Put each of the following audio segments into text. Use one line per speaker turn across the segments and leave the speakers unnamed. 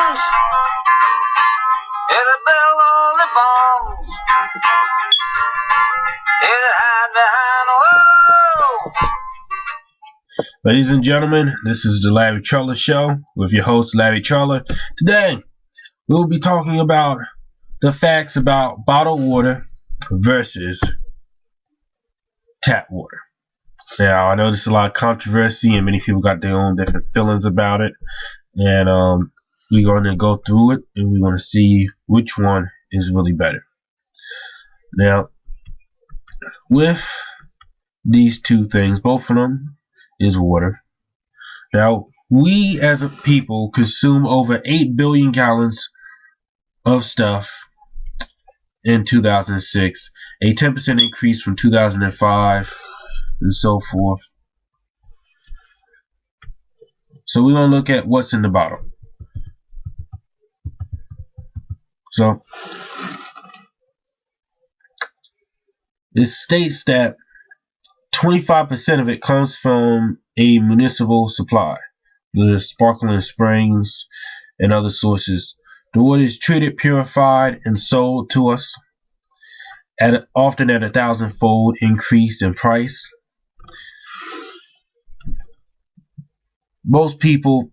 bombs. It'll build all the bombs. It'll hide behind walls.
Ladies and gentlemen, this is the Larry Charler Show with your host, Larry Charler. Today, we'll be talking about the facts about bottled water versus tap water. Now, I know there's a lot of controversy and many people got their own different feelings about it. And we're going to go through it and we're going to see which one is really better. Now, with these two things, both of them is water. Now, we as a people consume over 8 billion gallons of stuff in 2006, a 10% increase from 2005, and so forth. So we're going to look at what's in the bottle. So it states that 25% of it comes from a municipal supply, the sparkling springs and other sources. The water is treated, purified, and sold to us often at a 1,000-fold increase in price. Most people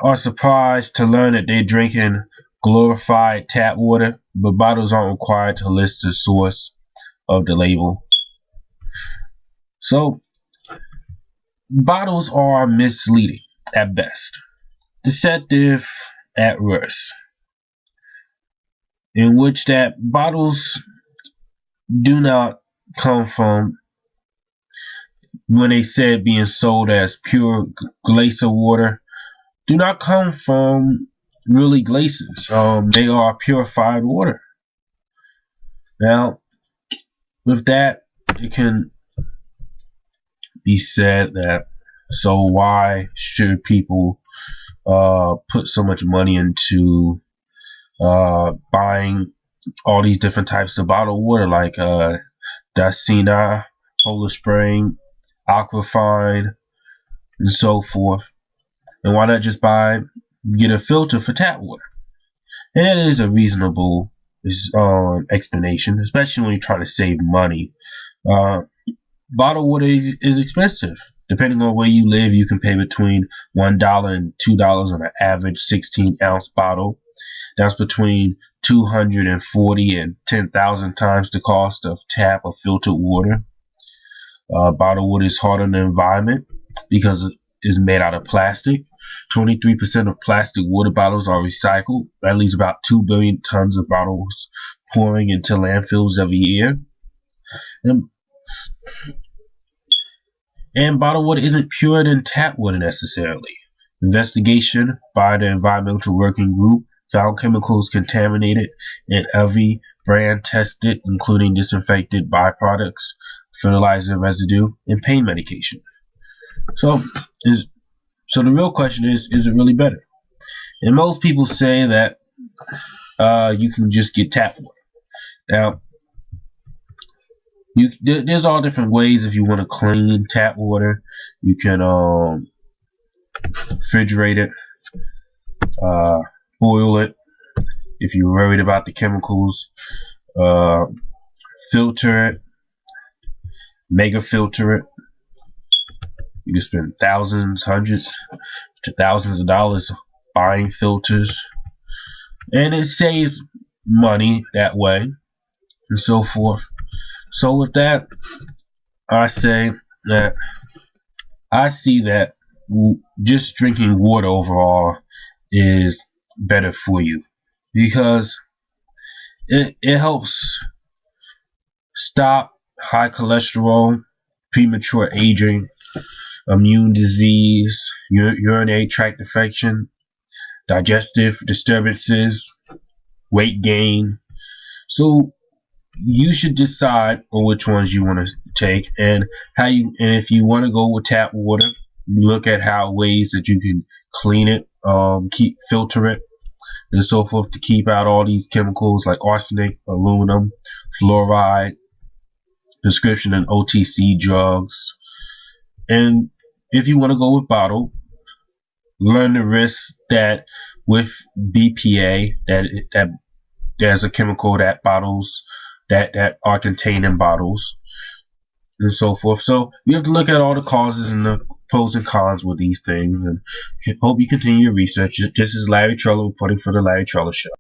are surprised to learn that they're drinking glorified tap water, but bottles aren't required to list the source of the label. So, bottles are misleading at best, deceptive at worst, in which that bottles do not come from, when they said being sold as pure glacier water, do not come from really glaciers. They are purified water. Now, with that, it can be said that, so why should people put so much money into buying all these different types of bottled water like Dasina, Polar Spring, Aquafine, and so forth? And why not just get a filter for tap water? And that is a reasonable explanation, especially when you're trying to save money. Bottled water is expensive. Depending on where you live, you can pay between $1 and $2 on an average 16-ounce bottle. That's between 240 and 10,000 times the cost of tap or filtered water. Bottled water is hard on the environment because it is made out of plastic. 23% of plastic water bottles are recycled. That leaves about 2 billion tons of bottles pouring into landfills every year. And bottled water isn't purer than tap water necessarily. Investigation by the Environmental Working Group found chemicals contaminated in every brand tested, including disinfected byproducts, fertilizer residue, and pain medication. So the real question is it really better? And most people say that you can just get tap water. Now, there's all different ways if you want to clean tap water. You can refrigerate it, boil it if you're worried about the chemicals, filter it, mega filter it. You can spend thousands, hundreds to thousands of dollars buying filters, and it saves money that way, and so forth. So with that, I say that I see that just drinking water overall is better for you, because it helps stop high cholesterol, premature aging, immune disease, urinary tract infection, digestive disturbances, weight gain. So you should decide on which ones you want to take, and if you want to go with tap water, look at ways that you can clean it, filter it, and so forth, to keep out all these chemicals like arsenic, aluminum, fluoride, prescription and OTC drugs. And if you want to go with bottle, learn the risks that with BPA, that there's a chemical that bottles that are contained in bottles and so forth. So you have to look at all the causes and the pros and cons with these things, and hope you continue your research. This is Larry Trello reporting for the Larry Trello Show.